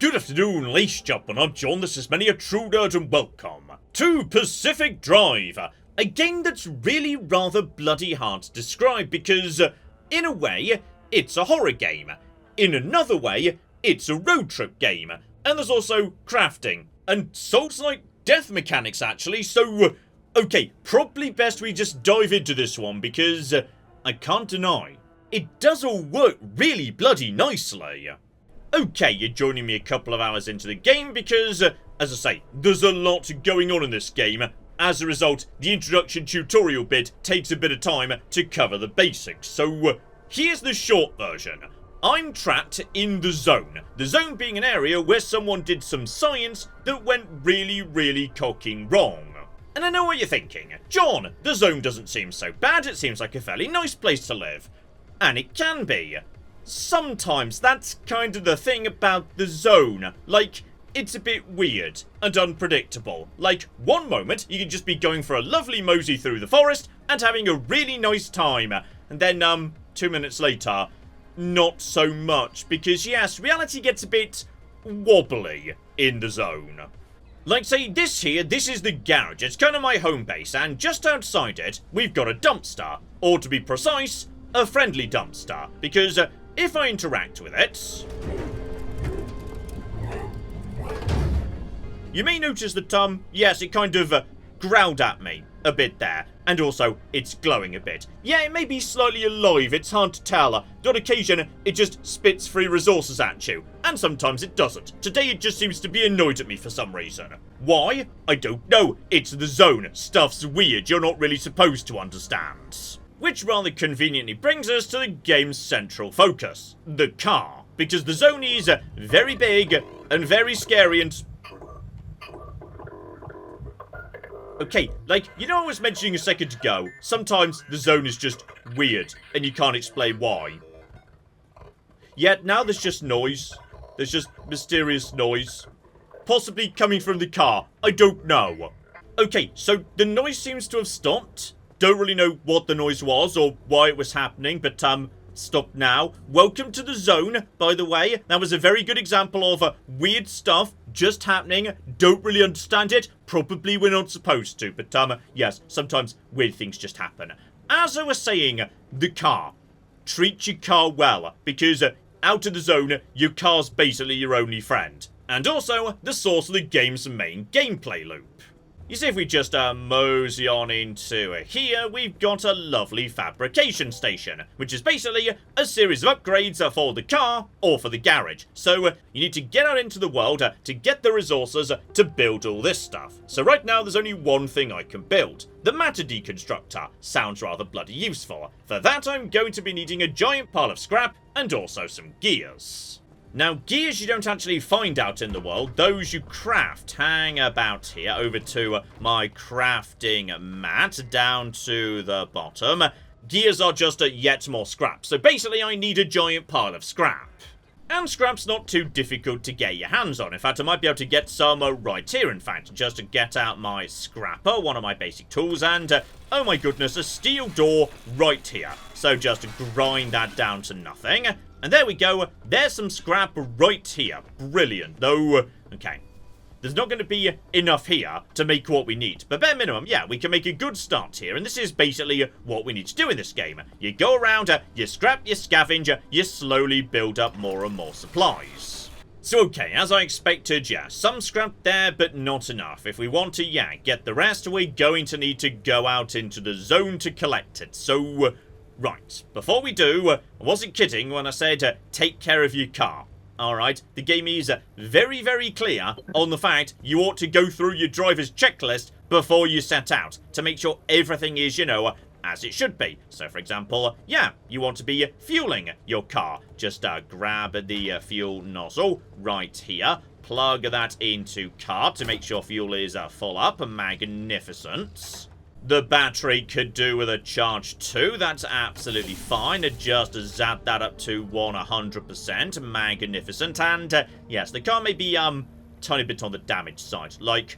Good afternoon, ladies and gentlemen, I'm John, this is many a true nerd, and welcome to Pacific Drive, a game that's really rather bloody hard to describe because, in a way, it's a horror game. In another way, it's a road trip game. And there's also crafting, and Souls-like death mechanics actually, so, okay, probably best we just dive into this one because, I can't deny, it does all work really bloody nicely. Okay, you're joining me a couple of hours into the game because, as I say, there's a lot going on in this game. As a result, the introduction tutorial bit takes a bit of time to cover the basics. So, here's the short version. I'm trapped in the zone being an area where someone did some science that went really cocking wrong. And I know what you're thinking. John, the zone doesn't seem so bad, it seems like a fairly nice place to live. And it can be. Sometimes that's kind of the thing about the zone. Like, it's a bit weird and unpredictable. Like, one moment you can just be going for a lovely mosey through the forest and having a really nice time. And then, 2 minutes later, not so much. Because, yes, reality gets a bit wobbly in the zone. Like, say, this is the garage. It's kind of my home base. And just outside it, we've got a dumpster. Or, to be precise, a friendly dumpster. Because, if I interact with it, you may notice that, yes, it kind of growled at me a bit there. And also, it's glowing a bit. Yeah, it may be slightly alive, it's hard to tell. On occasion, it just spits free resources at you. And sometimes it doesn't. Today, it just seems to be annoyed at me for some reason. Why? I don't know. It's the zone. Stuff's weird. You're not really supposed to understand. Which rather conveniently brings us to the game's central focus, the car. Because the zone is very big and very scary and... Okay, like, you know I was mentioning a second ago, sometimes the zone is just weird and you can't explain why. Yet now there's just noise. There's just mysterious noise. Possibly coming from the car. I don't know. Okay, so the noise seems to have stopped. Don't really know what the noise was or why it was happening, but, stop now. Welcome to the zone, by the way. That was a very good example of weird stuff just happening. Don't really understand it. Probably we're not supposed to, but, yes, sometimes weird things just happen. As I was saying, the car. Treat your car well, because out of the zone, your car's basically your only friend. And also, the source of the game's main gameplay loop. You see, if we just mosey on into here, we've got a lovely fabrication station, which is basically a series of upgrades for the car or for the garage. So you need to get out into the world to get the resources to build all this stuff. So right now there's only one thing I can build. The matter deconstructor sounds rather bloody useful. For that I'm going to be needing a giant pile of scrap and also some gears. Now, gears you don't actually find out in the world, those you craft. Hang about here, over to my crafting mat, down to the bottom. Gears are just yet more scrap, so basically I need a giant pile of scrap. And scrap's not too difficult to get your hands on. In fact, I might be able to get some right here, in fact, just to get out my scrapper, one of my basic tools, and, oh my goodness, a steel door right here. So just grind that down to nothing. And there we go, there's some scrap right here. Brilliant, though, okay. There's not going to be enough here to make what we need. But bare minimum, yeah, we can make a good start here. And this is basically what we need to do in this game. You go around, you scrap, you scavenge, you slowly build up more and more supplies. So, okay, as I expected, yeah, some scrap there, but not enough. If we want to, yeah, get the rest, we're going to need to go out into the zone to collect it. So... right, before we do, I wasn't kidding when I said take care of your car. Alright, the game is very clear on the fact you ought to go through your driver's checklist before you set out to make sure everything is, you know, as it should be. So, for example, yeah, you want to be fueling your car. Just grab the fuel nozzle right here, plug that into car to make sure fuel is full up. Magnificent. The battery could do with a charge too, that's absolutely fine. Just zap that up to 100%, magnificent. And yes, the car may be tiny bit on the damaged side. Like,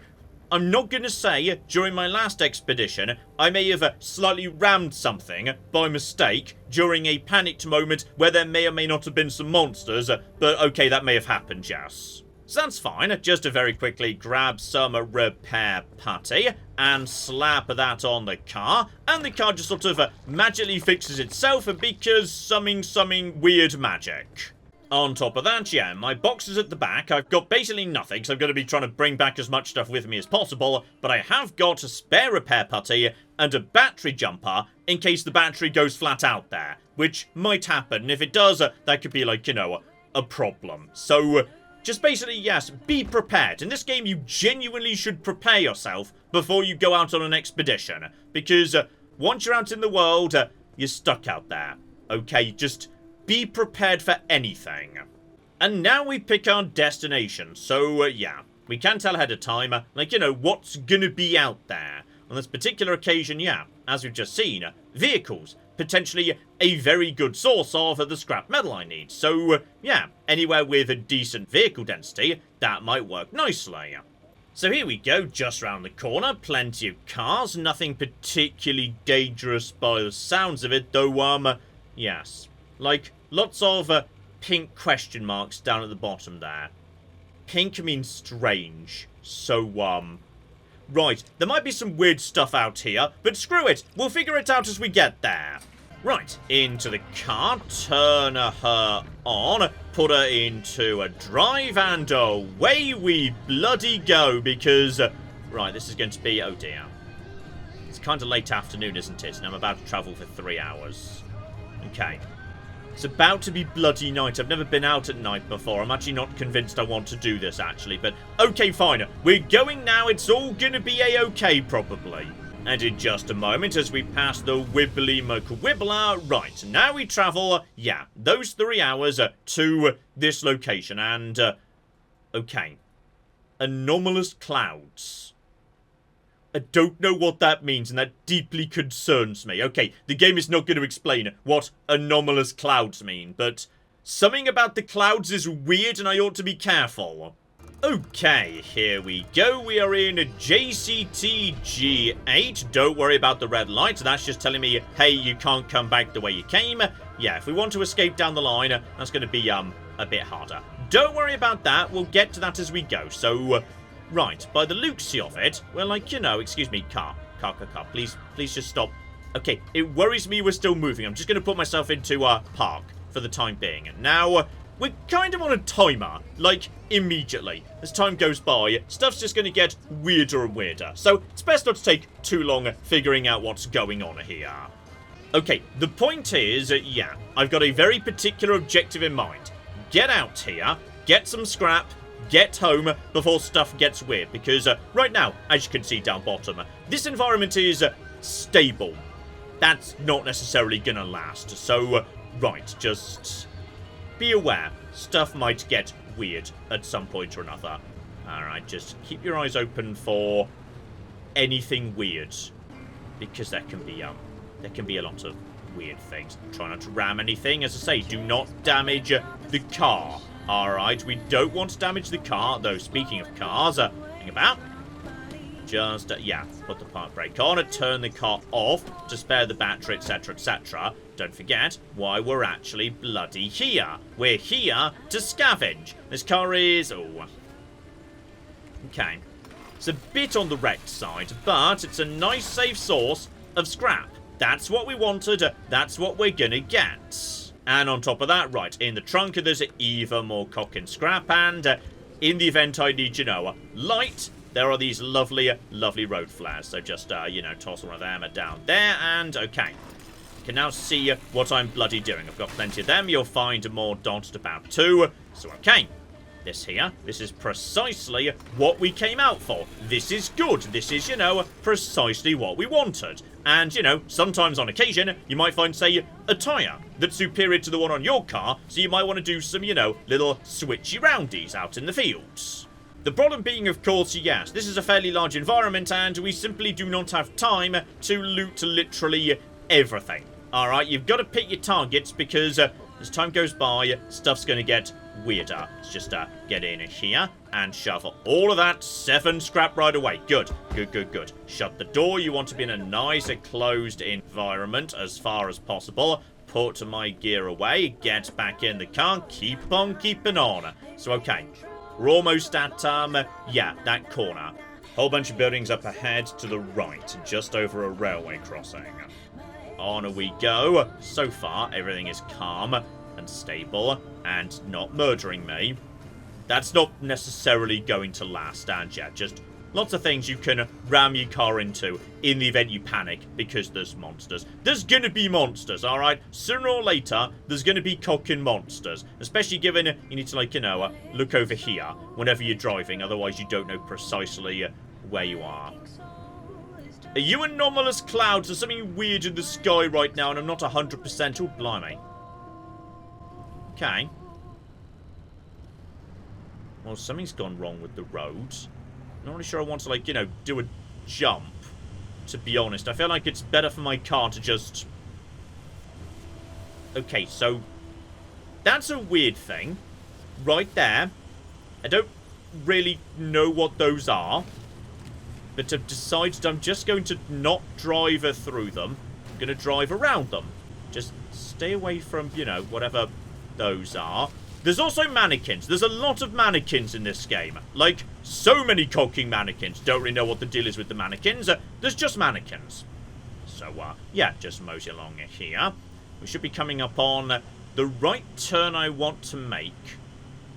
I'm not gonna say, during my last expedition, I may have slightly rammed something by mistake during a panicked moment where there may or may not have been some monsters, but okay, that may have happened, yes. So that's fine. Just to very quickly grab some repair putty and slap that on the car. And the car just sort of magically fixes itself because something weird magic. On top of that, yeah, my box is at the back. I've got basically nothing, so I'm going to be trying to bring back as much stuff with me as possible. But I have got a spare repair putty and a battery jumper in case the battery goes flat out there. Which might happen. And if it does, that could be like, you know, a problem. So, just basically, yes, be prepared. In this game, you genuinely should prepare yourself before you go out on an expedition. Because once you're out in the world, you're stuck out there. Okay, just be prepared for anything. And now we pick our destination. So, yeah, we can tell ahead of time, like, you know, what's gonna be out there. On this particular occasion, yeah, as we've just seen, vehicles. Potentially a very good source of the scrap metal I need. So, yeah, anywhere with a decent vehicle density, that might work nicely. So here we go, just round the corner, plenty of cars, nothing particularly dangerous by the sounds of it, though, yes. Like, lots of pink question marks down at the bottom there. Pink means strange. So, right, there might be some weird stuff out here, but screw it, we'll figure it out as we get there. Right, into the car, turn her on, put her into a drive, and away we bloody go, because, right, this is going to be, oh dear. It's kind of late afternoon, isn't it? And I'm about to travel for 3 hours. Okay. It's about to be bloody night. I've never been out at night before. I'm actually not convinced I want to do this, actually. But, okay, fine. We're going now. It's all gonna be a-okay, probably. And in just a moment, as we pass the Wibbly McWibbler, right, now we travel, yeah, those 3 hours to this location. And, okay. Anomalous clouds. I don't know what that means, and that deeply concerns me. Okay, the game is not going to explain what anomalous clouds mean, but something about the clouds is weird, and I ought to be careful. Okay, here we go. We are in JCTG8. Don't worry about the red light. That's just telling me, hey, you can't come back the way you came. Yeah, if we want to escape down the line, that's going to be, a bit harder. Don't worry about that. We'll get to that as we go. So, right, by the looks of it, well, like, you know, excuse me, car, please just stop. Okay, it worries me we're still moving. I'm just going to put myself into, park for the time being. Now, we're kind of on a timer, like, immediately. As time goes by, stuff's just going to get weirder and weirder. So, it's best not to take too long figuring out what's going on here. Okay, the point is, yeah, I've got a very particular objective in mind. Get out here, get some scrap, get home before stuff gets weird. Because right now, as you can see down bottom, this environment is stable. That's not necessarily going to last. So, right, just be aware. Stuff might get weird at some point or another. Alright, just keep your eyes open for anything weird. Because there can be a lot of weird things. Try not to ram anything. As I say, do not damage the car. Alright, we don't want to damage the car. Though, speaking of cars, hang about. Just, yeah, put the park brake on and turn the car off to spare the battery, etc., etc. Don't forget why we're actually bloody here. We're here to scavenge. This car is... oh. Okay. It's a bit on the wrecked side, but it's a nice safe source of scrap. That's what we wanted. That's what we're gonna get. And on top of that, right, in the trunk there's even more cock and scrap. And in the event I need, you know, light, there are these lovely, lovely road flares. So just, you know, toss one of them down there. And, okay. You can now see what I'm bloody doing. I've got plenty of them. You'll find more dotted about too. So, okay. This here, this is precisely what we came out for. This is good. This is, you know, precisely what we wanted. And, you know, sometimes on occasion, you might find, say, a tyre that's superior to the one on your car, so you might want to do some, you know, little switchy roundies out in the fields. The problem being, of course, yes, this is a fairly large environment, and we simply do not have time to loot literally everything. Alright, you've got to pick your targets, because as time goes by, stuff's going to get weirder. Let's just get in here and shovel all of that 7 scrap right away. Good. Shut the door. You want to be in a nice closed environment as far as possible. Put my gear away. Get back in the car. Keep on keeping on. So, okay. We're almost at, yeah, that corner. Whole bunch of buildings up ahead to the right, just over a railway crossing. On we go. So far, everything is calm and stable and not murdering me. That's not necessarily going to last, and yeah, just lots of things you can ram your car into in the event you panic because there's monsters. There's gonna be monsters, alright? Sooner or later, there's gonna be cocking monsters. Especially given you need to, like, you know, look over here whenever you're driving. Otherwise, you don't know precisely where you are. Are you anomalous clouds? There's something weird in the sky right now, and I'm not 100%. Oh, blimey. Okay. Well, something's gone wrong with the road. I'm not really sure I want to, like, you know, do a jump, to be honest. I feel like it's better for my car to just... Okay, so... That's a weird thing. Right there. I don't really know what those are. But I've decided I'm just going to not drive through them. I'm going to drive around them. Just stay away from, you know, whatever those are. There's also mannequins. There's a lot of mannequins in this game. Like, so many cocking mannequins. Don't really know what the deal is with the mannequins. There's just mannequins. So, yeah, just mosey along here. We should be coming up on the right turn I want to make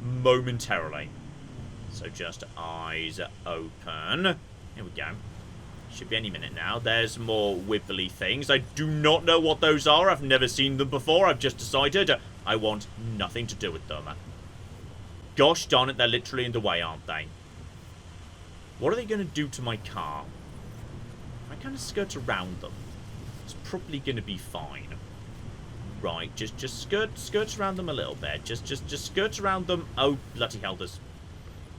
momentarily. So just eyes open. Here we go. Should be any minute now. There's more wibbly things. I do not know what those are. I've never seen them before. I've just decided I want nothing to do with them. Gosh darn it, they're literally in the way, aren't they? What are they going to do to my car? If I kind of skirt around them, it's probably going to be fine. Right, just skirt around them a little bit. Just skirt around them. Oh, bloody hell, there's...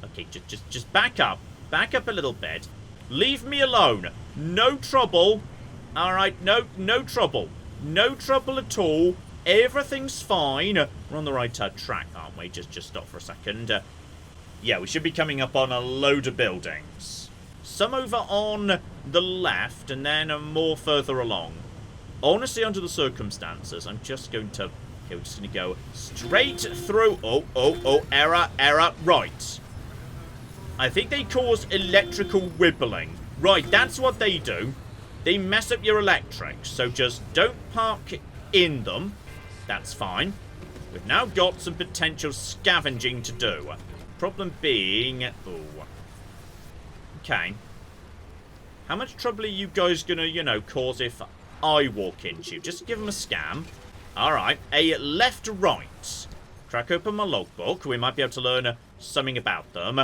Okay, just back up. Back up a little bit. Leave me alone. No trouble. Alright, no trouble. No trouble at all. Everything's fine. We're on the right track, aren't we? Just stop for a second. Yeah, we should be coming up on a load of buildings. Some over on the left, and then more further along. Honestly, under the circumstances, I'm just going to... Okay, we're just going to go straight through... Oh, error. Right. I think they cause electrical wibbling. Right, that's what they do. They mess up your electrics, so just don't park in them. That's fine. We've now got some potential scavenging to do. Problem being... Oh. Okay. How much trouble are you guys gonna, you know, cause if I walk into you? Just give them a scam. Alright. A left-right. Crack open my logbook. We might be able to learn something about them.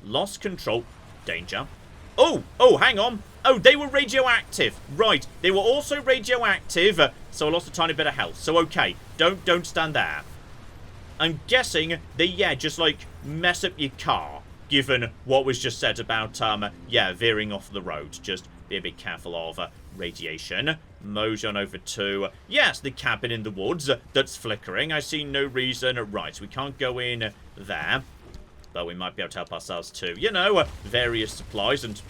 Lost control. Danger. Oh, hang on. Oh, they were radioactive. Right. They were also radioactive, so I lost a tiny bit of health. So, okay. Don't stand there. I'm guessing they, yeah, just, like, mess up your car, given what was just said about, yeah, veering off the road. Just be a bit careful of radiation. Mosey on over to, yes, the cabin in the woods that's flickering. I see no reason. Right, we can't go in there. But we might be able to help ourselves to, you know, various supplies and...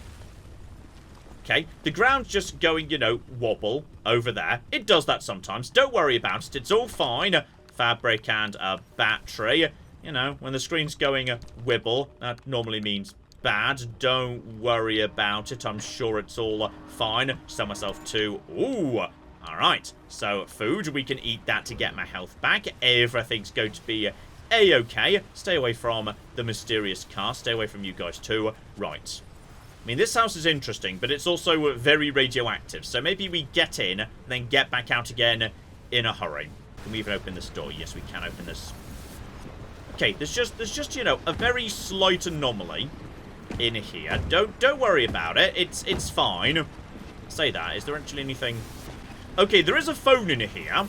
Okay, the ground's just going, you know, wobble over there. It does that sometimes. Don't worry about it. It's all fine. Fabric and a battery. You know, when the screen's going wibble, that normally means bad. Don't worry about it. I'm sure it's all fine. Sell myself to... Ooh! Alright, so food. We can eat that to get my health back. Everything's going to be... A-okay. Stay away from the mysterious car. Stay away from you guys too. Right. I mean, this house is interesting, but it's also very radioactive. So maybe we get in, and then get back out again in a hurry. Can we even open this door? Yes, we can open this. Okay, there's just, you know, a very slight anomaly in here. Don't worry about it. It's fine. Say that. Is there actually anything... Okay, there is a phone in here.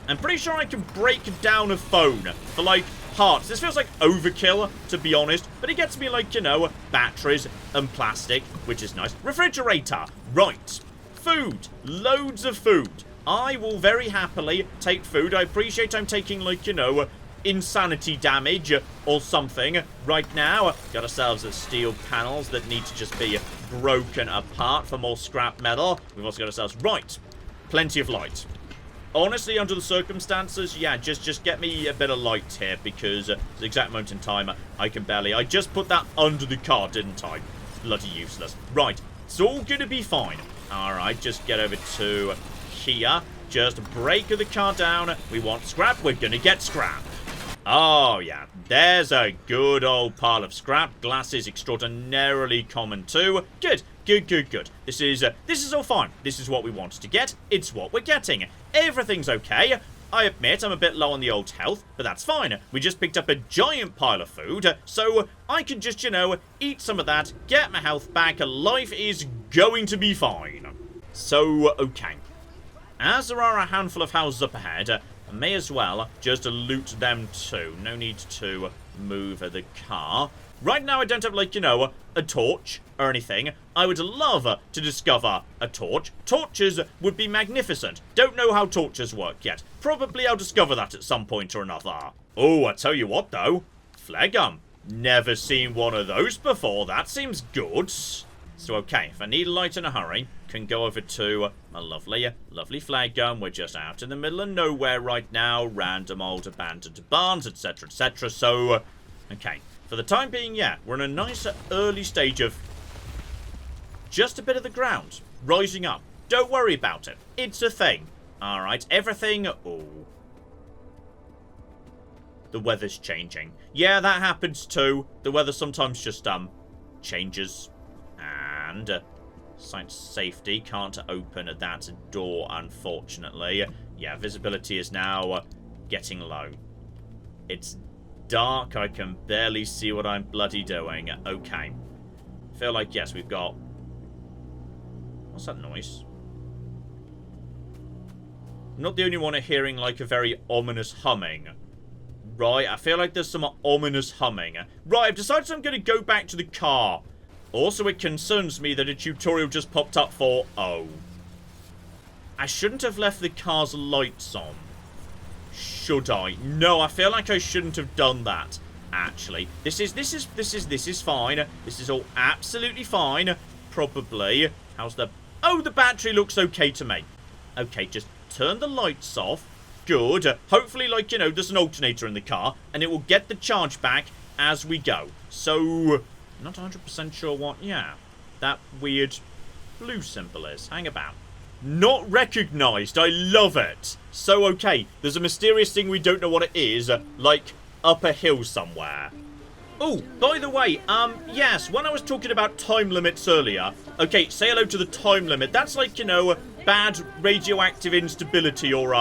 I'm pretty sure I can break down a phone for, like, parts. This feels like overkill, to be honest, but it gets me, like, you know, batteries and plastic, which is nice. Refrigerator. Right. Food. Loads of food. I will very happily take food. I appreciate I'm taking, like, you know, insanity damage or something right now. Got ourselves steel panels that need to just be broken apart for more scrap metal. We've also got ourselves... Right. Plenty of light. Honestly, under the circumstances, yeah, just get me a bit of light here, because at the exact moment in time, I can barely... I just put that under the car, didn't I? Bloody useless. Right, it's all going to be fine. Alright, just get over to here. Just break the car down. We want scrap. We're going to get scrap. Oh, yeah. There's a good old pile of scrap. Glass is extraordinarily common too. Good. Good. This is all fine. This is what we wanted to get. It's what we're getting. Everything's okay. I admit I'm a bit low on the old health, but that's fine. We just picked up a giant pile of food, so I can just, you know, eat some of that, get my health back. Life is going to be fine. So, okay. As there are a handful of houses up ahead, I may as well just loot them too. No need to move the car. Right now I don't have, like, you know, a torch or anything. I would love to discover a torch. Torches would be magnificent. Don't know how torches work yet. Probably I'll discover that at some point or another. Oh, I tell you what though. Flare gun. Never seen one of those before. That seems good. So, okay, if I need a light in a hurry, can go over to my lovely flare gun. We're just out in the middle of nowhere right now. Random old abandoned barns, etc., etc. So, okay. For the time being, yeah, we're in a nice early stage of just a bit of the ground rising up. Don't worry about it. It's a thing. Alright, everything... Oh. The weather's changing. Yeah, that happens too. The weather sometimes just, changes. And... site safety can't open that door, unfortunately. Yeah, visibility is now getting low. It's dark. I can barely see what I'm bloody doing. Okay. Feel like, yes, we've got... What's that noise? I'm not the only one hearing, like, a very ominous humming. Right, I feel like there's some ominous humming. Right, I've decided I'm going to go back to the car. Also, it concerns me that a tutorial just popped up for... Oh. I shouldn't have left the car's lights on. Should I? No, I feel like I shouldn't have done that. Actually, this is fine. This is all absolutely fine. Probably. How's the... Oh, the battery looks okay to me. Okay, just turn the lights off. Good. Hopefully, like, you know, there's an alternator in the car, and it will get the charge back as we go. So, not 100% sure what, yeah, that weird blue symbol is. Hang about. Not recognised. I love it. So, okay, there's a mysterious thing we don't know what it is, like up a hill somewhere. Oh, by the way, yes, when I was talking about time limits earlier, okay, say hello to the time limit. That's like, you know, bad radioactive instability or,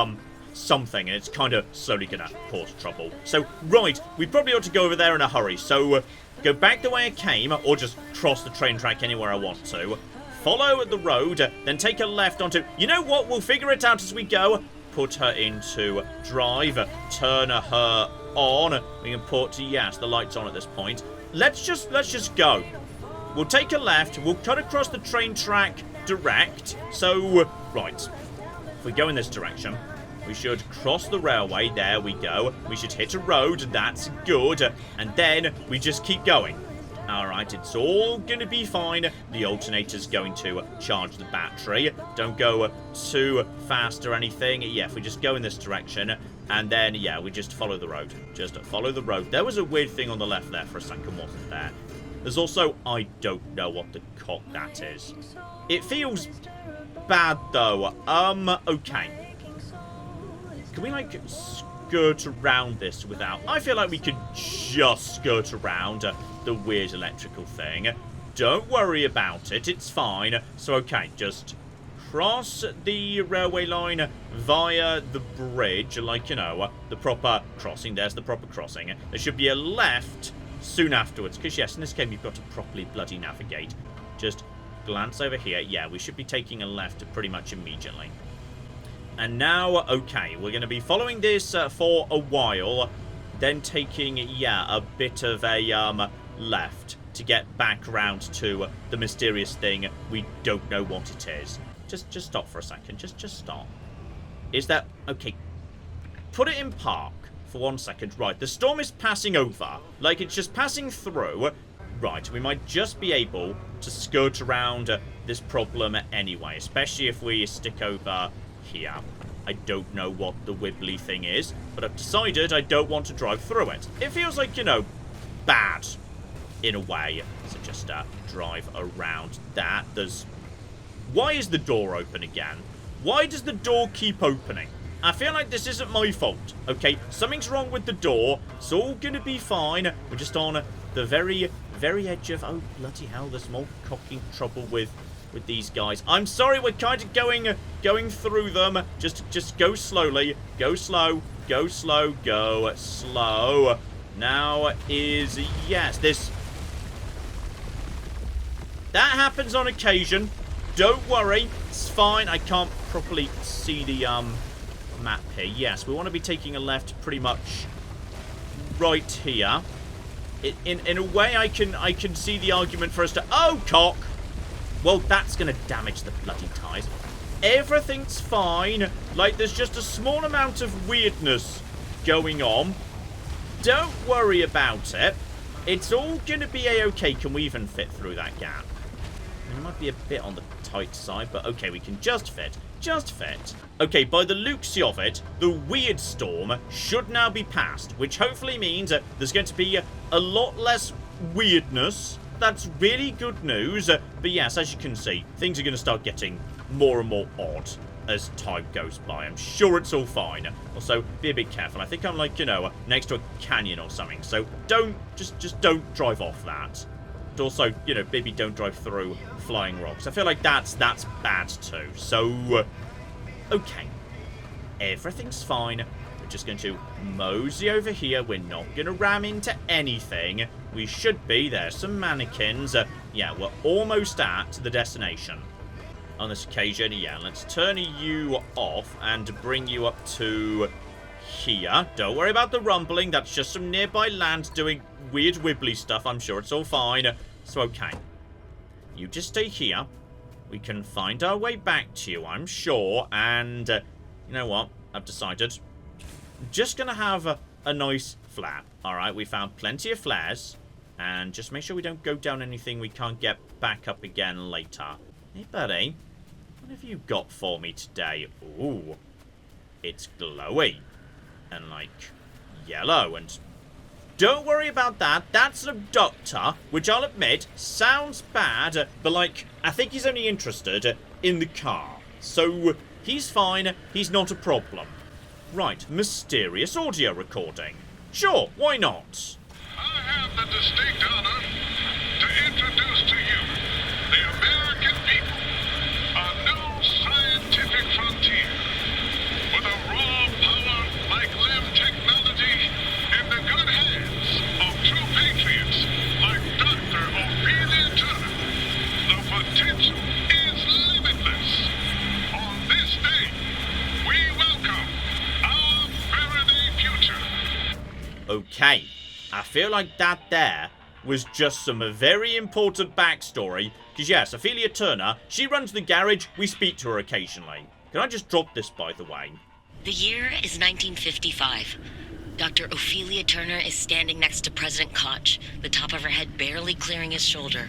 something, and it's kind of slowly gonna cause trouble. So, right, we probably ought to go over there in a hurry. So, go back the way I came, or just cross the train track anywhere I want to. Follow the road, then take a left onto... You know what? We'll figure it out as we go. Put her into drive. Turn her on. We can put... Yes, the light's on at this point. Let's just go. We'll take a left. We'll cut across the train track direct. So, right. If we go in this direction, we should cross the railway. There we go. We should hit a road. That's good. And then we just keep going. Alright, it's all going to be fine. The alternator's going to charge the battery. Don't go too fast or anything. Yeah, if we just go in this direction, and then, yeah, we just follow the road. Just follow the road. There was a weird thing on the left there for a second, wasn't there? There's also, I don't know what the cock that is. It feels bad, though. Okay. Can we, like, skirt around this without... I feel like we could just skirt around the weird electrical thing. Don't worry about it. It's fine. So, okay, just cross the railway line via the bridge, like, you know, the proper crossing. There's the proper crossing. There should be a left soon afterwards, because, yes, in this game you've got to properly bloody navigate. Just glance over here. Yeah, we should be taking a left pretty much immediately. And now, okay, we're going to be following this for a while, then taking, yeah, a bit of a left to get back around to the mysterious thing. We don't know what it is. Just stop for a second. Just stop. Is that... Okay. Put it in park for 1 second. Right, the storm is passing over. Like, it's just passing through. Right, we might just be able to skirt around this problem anyway, especially if we stick over... here. I don't know what the wibbly thing is, but I've decided I don't want to drive through it. It feels like, you know, bad in a way. So just drive around that. Why is the door open again? Why does the door keep opening? I feel like this isn't my fault, okay? Something's wrong with the door. It's all gonna be fine. We're just on the very, very edge of... Oh, bloody hell, there's more cocking trouble with these guys. I'm sorry, we're kind of going through them. Just go slowly. Go slow. Go slow. Go slow. Now is... Yes, this... That happens on occasion. Don't worry. It's fine. I can't properly see the map here. Yes, we want to be taking a left pretty much right here. In a way, I can see the argument for us to... Oh, cock! Well, that's going to damage the bloody tyres. Everything's fine. Like, there's just a small amount of weirdness going on. Don't worry about it. It's all going to be a-okay. Can we even fit through that gap? It might be a bit on the tight side, but okay, we can just fit. Just fit. Okay, by the looks of it, the weird storm should now be past, which hopefully means there's going to be a lot less weirdness. That's really good news. But yes, as you can see, things are going to start getting more and more odd as time goes by. I'm sure it's all fine. Also, be a bit careful. I think I'm like, you know, next to a canyon or something. So just don't drive off that. And also, you know, maybe don't drive through flying rocks. I feel like that's bad too. So, okay. Everything's fine. We're just going to mosey over here. We're not going to ram into anything. We should be. There's some mannequins. Yeah, we're almost at the destination. On this occasion, yeah, let's turn you off and bring you up to here. Don't worry about the rumbling. That's just some nearby land doing weird wibbly stuff. I'm sure it's all fine. So, okay. You just stay here. We can find our way back to you, I'm sure. And, you know what? I've decided. I'm just going to have a nice flare. Alright, we found plenty of flares. And just make sure we don't go down anything we can't get back up again later. Hey, buddy. What have you got for me today? Ooh. It's glowy. And, like, yellow. And don't worry about that. That's an abductor, which I'll admit sounds bad. But, like, I think he's only interested in the car. So, he's fine. He's not a problem. Right, mysterious audio recording. Sure, why not? I have the distinct honor to introduce to you the American people, a new scientific frontier with a raw power like limb technology in the good hands of true patriots like Dr. Ophelia Turner. The potential is limitless. On this day, we welcome our Faraday future. Okay. I feel like that there was just some very important backstory. Because, yes, Ophelia Turner, she runs the garage. We speak to her occasionally. Can I just drop this, by the way? The year is 1955. Dr. Ophelia Turner is standing next to President Koch, the top of her head barely clearing his shoulder.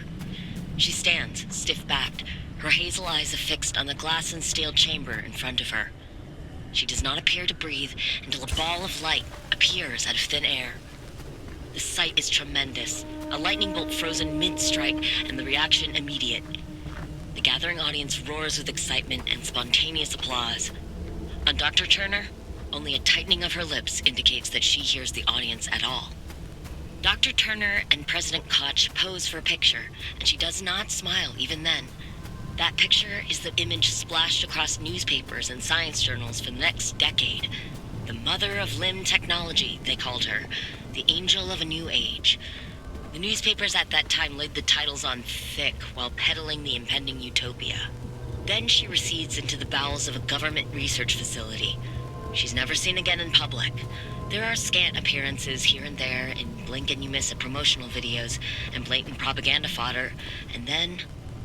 She stands, stiff-backed, her hazel eyes affixed on the glass and steel chamber in front of her. She does not appear to breathe until a ball of light appears out of thin air. The sight is tremendous, a lightning bolt frozen mid-strike, and the reaction immediate. The gathering audience roars with excitement and spontaneous applause. On Dr. Turner, only a tightening of her lips indicates that she hears the audience at all. Dr. Turner and President Koch pose for a picture, and she does not smile even then. That picture is the image splashed across newspapers and science journals for the next decade. The mother of limb technology, they called her. The angel of a new age. The newspapers at that time laid the titles on thick while peddling the impending utopia. Then she recedes into the bowels of a government research facility. She's never seen again in public. There are scant appearances here and there in blink and you miss it promotional videos and blatant propaganda fodder, and then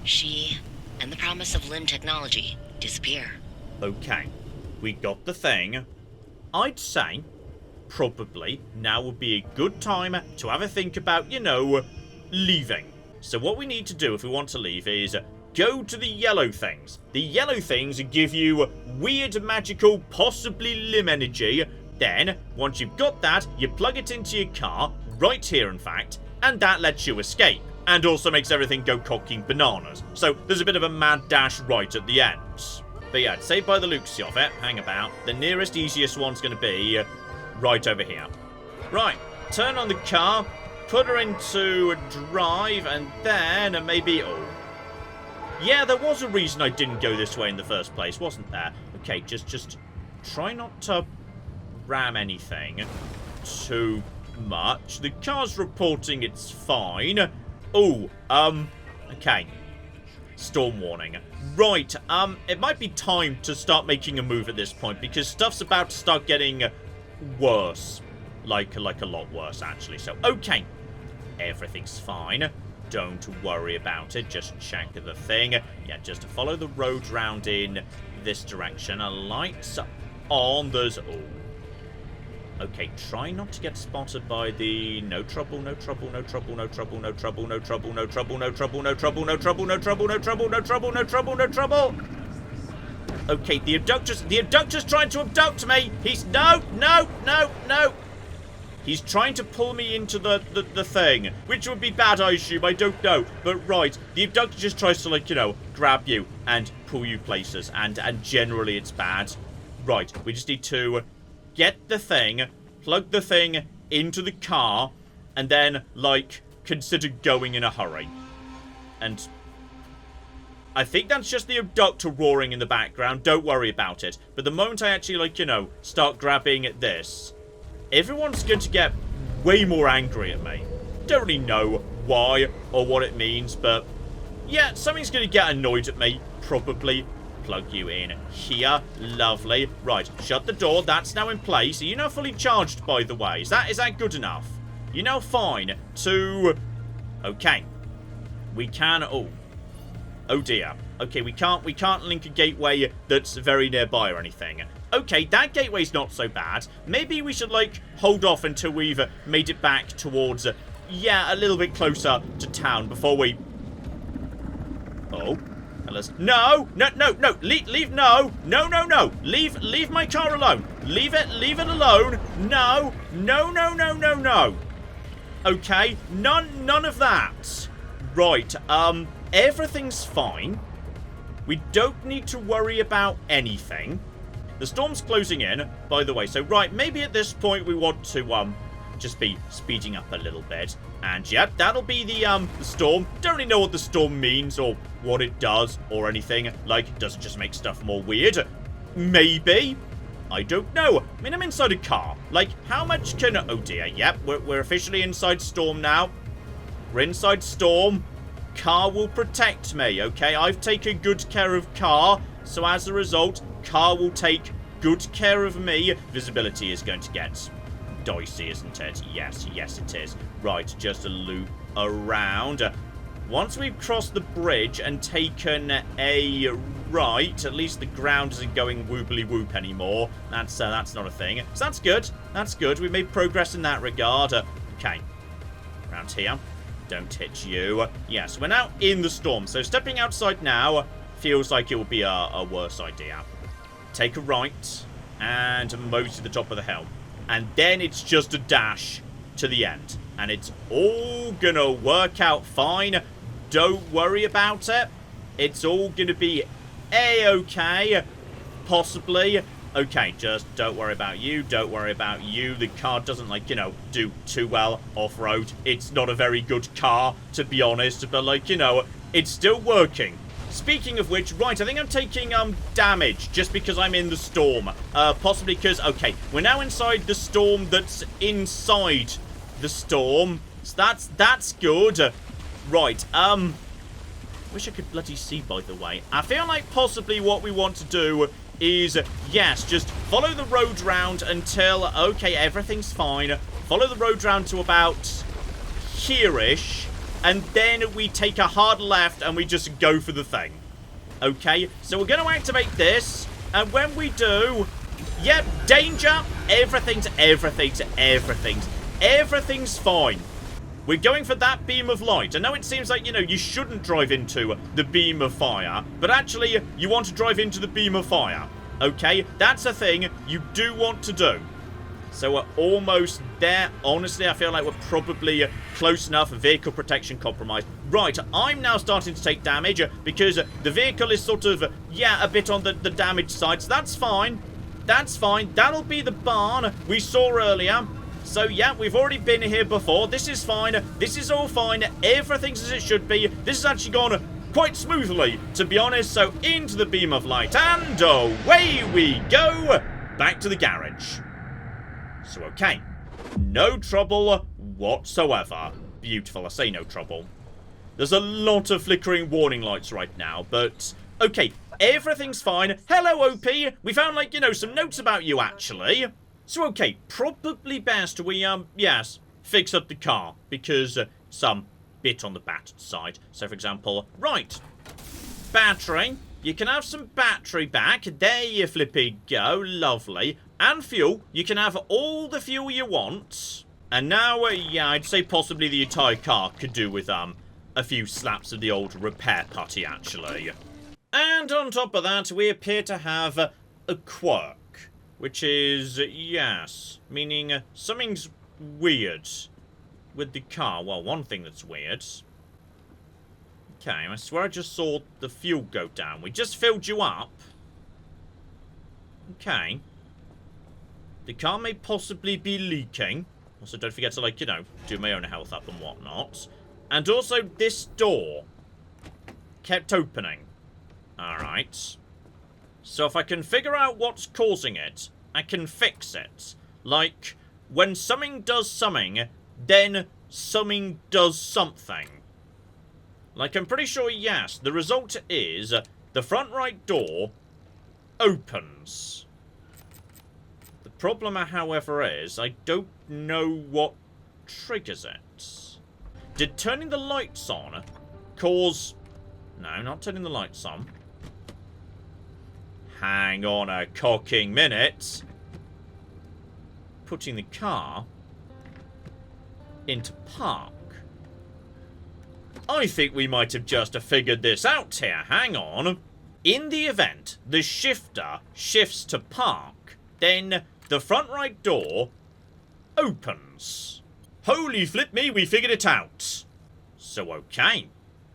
she and the promise of limb technology disappear. Okay, we got the thing. I'd say probably now would be a good time to have a think about, you know, leaving. So what we need to do if we want to leave is go to the yellow things. The yellow things give you weird, magical, possibly limb energy. Then, once you've got that, you plug it into your car, right here in fact, and that lets you escape. And also makes everything go cocking bananas. So, there's a bit of a mad dash right at the end. But yeah, saved by the Luxi of it, hang about. The nearest, easiest one's going to be right over here. Right, turn on the car, put her into drive, and then maybe... Oh. Yeah, there was a reason I didn't go this way in the first place, wasn't there? Okay, just try not to ram anything too much. The car's reporting it's fine. Oh, okay. Storm warning. Right, it might be time to start making a move at this point, because stuff's about to start getting worse. Like a lot worse, actually. So, okay. Everything's fine. Don't worry about it. Just check the thing. Yeah, just follow the road round in this direction. Lights on. There's... Oh. Okay, try not to get spotted by the... No trouble, no trouble, no trouble, no trouble, no trouble, no trouble, no trouble, no trouble, no trouble, no trouble, no trouble, no trouble, no trouble, no trouble, no trouble. Okay, the abductor's trying to abduct me. He's... No. He's trying to pull me into the thing, which would be bad, I assume. I don't know. But right, the abductor just tries to, like, you know, grab you and pull you places. And generally it's bad. Right, we just need to get the thing, plug the thing into the car, and then, like, consider going in a hurry. And I think that's just the abductor roaring in the background. Don't worry about it. But the moment I actually, like, you know, start grabbing at this... Everyone's going to get way more angry at me. Don't really know why or what it means, but yeah, something's going to get annoyed at me, probably. Plug you in here. Lovely. Right, shut the door. That's now in place. Are you now fully charged, by the way? Is that good enough? You're now fine to... Okay. We can... Oh dear. Okay, we can't link a gateway that's very nearby or anything. Okay, that gateway's not so bad. Maybe we should, like, hold off until we've made it back towards, yeah, a little bit closer to town before we... Oh. No! Leave, no! Leave my car alone. Leave it alone. No. Okay, none of that. Right, everything's fine. We don't need to worry about anything. The storm's closing in, by the way. So, right, maybe at this point we want to, just be speeding up a little bit. And, yep, that'll be the storm. Don't really know what the storm means or what it does or anything. Like, does it just make stuff more weird? Maybe. I don't know. I mean, I'm inside a car. Like, how much can... Oh, dear. Yep, we're officially inside storm now. We're inside storm. Car will protect me, okay? I've taken good care of car. So, as a result... Car will take good care of me. Visibility is going to get dicey, isn't it? Yes, it is. Right, just a loop around. Once we've crossed the bridge and taken a right, at least the ground isn't going woobly whoop anymore. That's not a thing. So that's good. That's good. We made progress in that regard. Okay. Around here. Don't hit you. Yes, we're now in the storm. So stepping outside now feels like it will be a worse idea. Take a right and mow to the top of the hill. And then it's just a dash to the end. And it's all gonna work out fine. Don't worry about it. It's all gonna be a-okay. Possibly. Okay, just don't worry about you. Don't worry about you. The car doesn't, like, you know, do too well off-road. It's not a very good car, to be honest. But, like, you know, it's still working. Speaking of which, right, I think I'm taking, damage just because I'm in the storm. Possibly because, okay, we're now inside the storm that's inside the storm. So that's good. Right, wish I could bloody see, by the way. I feel like possibly what we want to do is, yes, just follow the road round until, okay, everything's fine. Follow the road round to about here-ish. And then we take a hard left and we just go for the thing. Okay, so we're going to activate this. And when we do, yep, danger. Everything's fine. we're going for that beam of light. I know it seems like, you know, you shouldn't drive into the beam of fire, but actually, you want to drive into the beam of fire. Okay? That's a thing you do want to do. So we're almost there. Honestly, I feel like we're probably close enough. Vehicle protection compromised. Right, I'm now starting to take damage because the vehicle is sort of, yeah, a bit on the damaged side. So that's fine. That's fine. That'll be the barn we saw earlier. So, yeah, we've already been here before. This is fine. This is all fine. Everything's as it should be. This has actually gone quite smoothly, to be honest. So, into the beam of light. And away we go. Back to the garage. So, okay. No trouble whatsoever. Beautiful. I say no trouble. There's a lot of flickering warning lights right now, but okay. Everything's fine. Hello, OP. We found, like, you know, some notes about you, actually. So, okay, probably best we, yes, fix up the car, because some bit on the battered side. So, for example, right, battery. You can have some battery back. There you flippy go. Lovely. And fuel. You can have all the fuel you want. And now, yeah, I'd say possibly the entire car could do with, a few slaps of the old repair putty, actually. And on top of that, we appear to have a quirk, which is, yes, meaning something's weird with the car. Well, one thing that's weird. Okay, I swear I just saw the fuel go down. We just filled you up. Okay. The car may possibly be leaking. Also, don't forget to, like, you know, do my own health up and whatnot. And also, this door kept opening. Alright. So if I can figure out what's causing it, I can fix it. Like, when something does something, then something does something. Like, I'm pretty sure, yes, the result is the front right door opens. The problem, however, is I don't know what triggers it. Did turning the lights on cause... No, not turning the lights on. Hang on a cocking minute. Putting the car into park. I think we might have just figured this out here. Hang on. In the event the shifter shifts to park, then the front right door opens. Holy flip me, we figured it out. So, okay.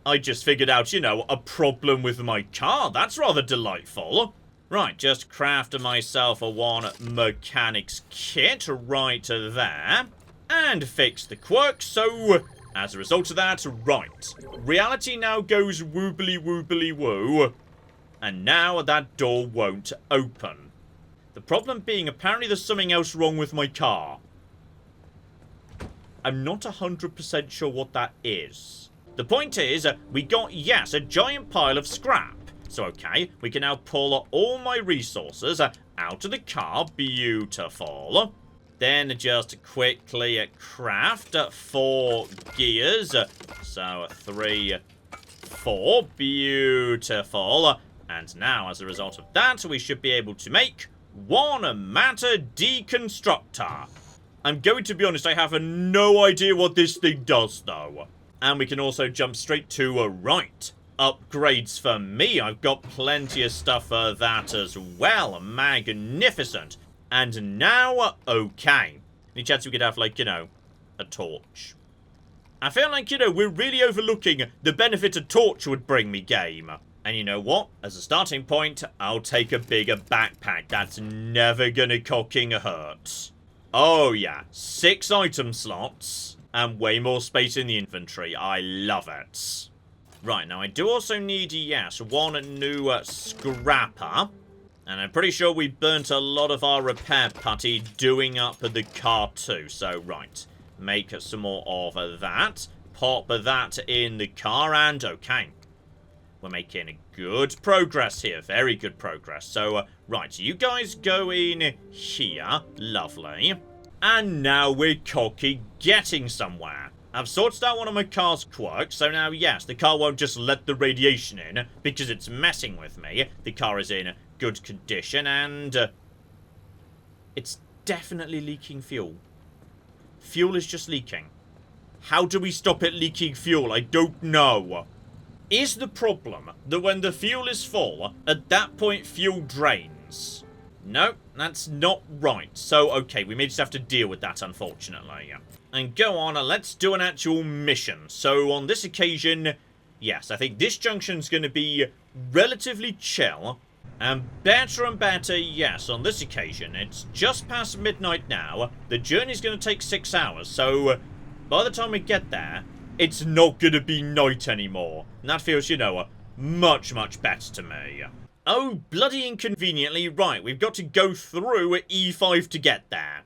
I just figured out, you know, a problem with my car. That's rather delightful. Right, just crafted myself a one mechanics kit right there. And fixed the quirk, so as a result of that, right. Reality now goes woobly woobly woo. And now that door won't open. The problem being, apparently there's something else wrong with my car. I'm not 100% sure what that is. The point is, we got, yes, a giant pile of scrap. So, okay, we can now pull all my resources out of the car. Beautiful. Then just quickly craft 4 gears. So, 3, 4. Beautiful. And now, as a result of that, we should be able to make 1 matter deconstructor. I'm going to be honest, I have no idea what this thing does, though. And we can also jump straight to right. Upgrades for me. I've got plenty of stuff for that as well. Magnificent. And now, okay. Any chance we could have, like, you know, a torch? I feel like, you know, we're really overlooking the benefit a torch would bring me, game. And you know what? As a starting point, I'll take a bigger backpack. That's never gonna cocking hurt. Oh, yeah. 6 item slots. And way more space in the inventory. I love it. Right, now I do also need, yes, 1 new scrapper. And I'm pretty sure we burnt a lot of our repair putty doing up the car too. So, right. Make some more of that. Pop that in the car and okay. We're making good progress here. Very good progress. So, right. You guys go in here. Lovely. And now we're cocky getting somewhere. I've sorted out one of my car's quirks, so now, yes, the car won't just let the radiation in because it's messing with me. The car is in good condition and it's definitely leaking fuel. Fuel is just leaking. how do we stop it leaking fuel? I don't know. Is the problem that when the fuel is full, at that point fuel drains? No, that's not right. So, okay, we may just have to deal with that, unfortunately. And go on, let's do an actual mission. So, on this occasion, yes, I think this junction's going to be relatively chill. And better, yes, on this occasion. It's just past midnight now. The journey's going to take 6 hours, so by the time we get there, it's not going to be night anymore. And that feels, you know, much, much better to me. Oh, bloody inconveniently, right, we've got to go through E5 to get there.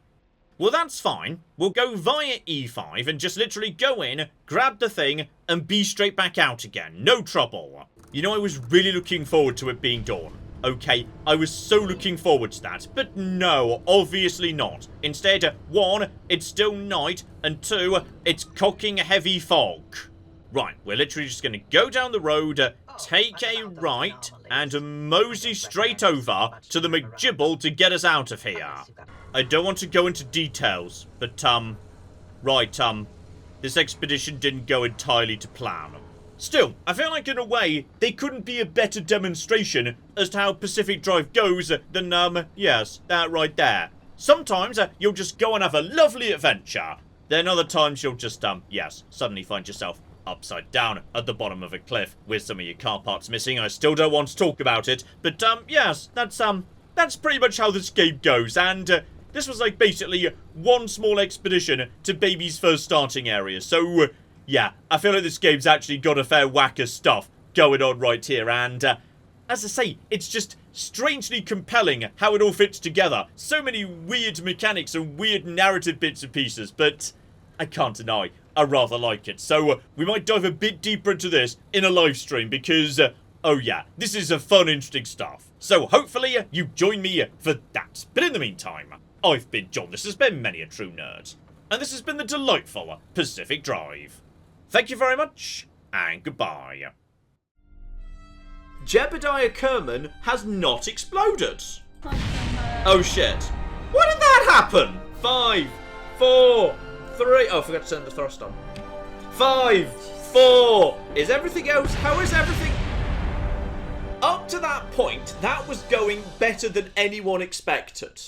Well, that's fine. We'll go via E5 and just literally go in, grab the thing, and be straight back out again. No trouble. You know, I was really looking forward to it being dawn. Okay, I was so looking forward to that. But no, obviously not. Instead, 1, it's still night, and 2, it's cocking heavy fog. Right, we're literally just going to go down the road, take a right, and mosey straight over to the McGibble to get us out of here. I don't want to go into details, but, right, this expedition didn't go entirely to plan. Still, I feel like in a way, they couldn't be a better demonstration as to how Pacific Drive goes than, yes, that right there. Sometimes, you'll just go and have a lovely adventure. Then other times you'll just, yes, suddenly find yourself upside down at the bottom of a cliff with some of your car parts missing. I still don't want to talk about it, but, yes, that's pretty much how this game goes, and, this was like basically one small expedition to Baby's first starting area, so, yeah, I feel like this game's actually got a fair whack of stuff going on right here, and, as I say, it's just strangely compelling how it all fits together. So many weird mechanics and weird narrative bits and pieces, but I can't deny, I rather like it. So, we might dive a bit deeper into this in a live stream because, oh yeah, this is a fun, interesting stuff. So, hopefully, you join me for that. But in the meantime, I've been John, this has been Many a True Nerd, and this has been the delightful Pacific Drive. Thank you very much, and goodbye. Jebediah Kerman has not exploded. Oh shit. Why did that happen? 5, 4, 3... Oh, I forgot to turn the thrust on. 5, 4... Is everything else... How is everything... Up to that point, that was going better than anyone expected.